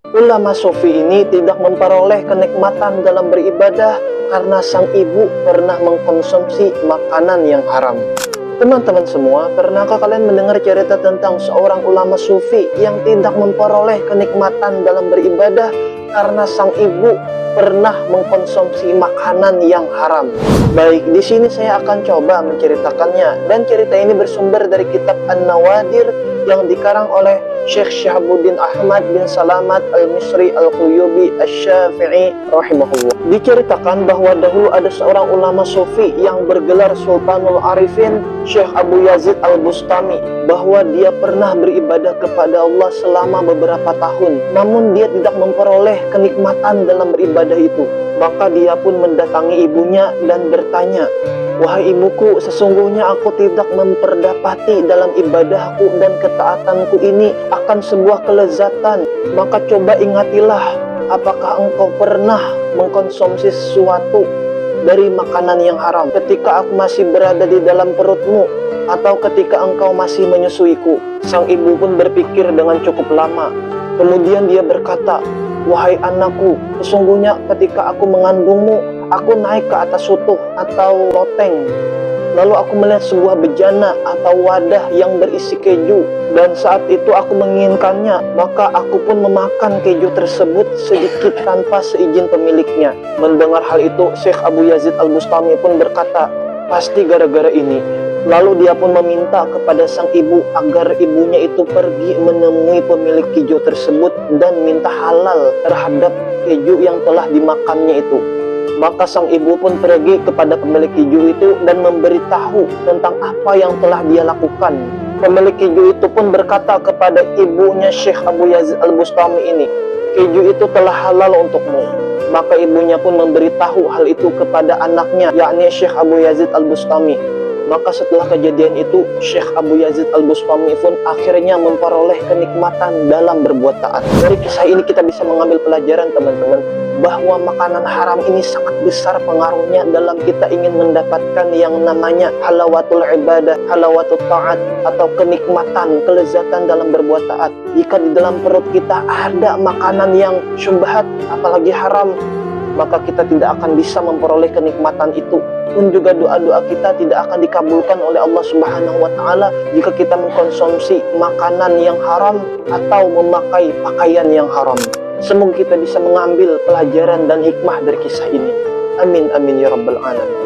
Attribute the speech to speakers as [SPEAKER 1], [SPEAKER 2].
[SPEAKER 1] Ulama sufi ini tidak memperoleh kenikmatan dalam beribadah karena sang ibu pernah mengkonsumsi makanan yang haram. Teman-teman semua, pernahkah kalian mendengar cerita tentang seorang ulama sufi yang tidak memperoleh kenikmatan dalam beribadah karena sang ibu pernah mengkonsumsi makanan yang haram? Baik, di sini saya akan coba menceritakannya, dan cerita ini bersumber dari kitab An-Nawadir yang dikarang oleh Syekh Syahabuddin Ahmad bin Salamat Al-Misri Al-Quyubi Asy-Syafi'i rahimahullah. Diceritakan bahwa dahulu ada seorang ulama sufi yang bergelar Sultanul Arifin, Syekh Abu Yazid Al-Bustami, bahwa dia pernah beribadah kepada Allah selama beberapa tahun, namun dia tidak memperoleh kenikmatan dalam beribadah itu. Maka dia pun mendatangi ibunya dan bertanya, "Wahai ibuku, sesungguhnya aku tidak memperdapati dalam ibadahku dan ketaatanku ini akan sebuah kelezatan. Maka coba ingatilah, apakah engkau pernah mengkonsumsi sesuatu dari makanan yang haram ketika aku masih berada di dalam perutmu, atau ketika engkau masih menyusuiku?" Sang ibu pun berpikir dengan cukup lama. Kemudian dia berkata, "Wahai anakku, sesungguhnya ketika aku mengandungmu, aku naik ke atas sutuh atau loteng. Lalu aku melihat sebuah bejana atau wadah yang berisi keju, dan saat itu aku menginginkannya, maka aku pun memakan keju tersebut sedikit tanpa seizin pemiliknya." Mendengar hal itu, Syekh Abu Yazid Al-Bustami pun berkata, "Pasti gara-gara ini." Lalu dia pun meminta kepada sang ibu agar ibunya itu pergi menemui pemilik keju tersebut dan minta halal terhadap keju yang telah dimakannya itu. Maka sang ibu pun pergi kepada pemilik keju itu dan memberitahu tentang apa yang telah dia lakukan. Pemilik keju itu pun berkata kepada ibunya Syekh Abu Yazid Al-Bustami ini, "Keju itu telah halal untukmu." Maka ibunya pun memberitahu hal itu kepada anaknya, yakni Syekh Abu Yazid Al-Bustami. Maka setelah kejadian itu, Syekh Abu Yazid Al-Bustami pun akhirnya memperoleh kenikmatan dalam berbuat taat. Dari kisah ini kita bisa mengambil pelajaran, teman-teman, bahwa makanan haram ini sangat besar pengaruhnya dalam kita ingin mendapatkan yang namanya halawatul ibadah, halawatul ta'at, atau kenikmatan, kelezatan dalam berbuat taat. Jika di dalam perut kita ada makanan yang syubhat, apalagi haram, maka kita tidak akan bisa memperoleh kenikmatan itu. Pun juga doa-doa kita tidak akan dikabulkan oleh Allah Subhanahu wa Ta'ala jika kita mengkonsumsi makanan yang haram atau memakai pakaian yang haram. Semoga kita bisa mengambil pelajaran dan hikmah dari kisah ini. Amin amin ya rabbal alamin.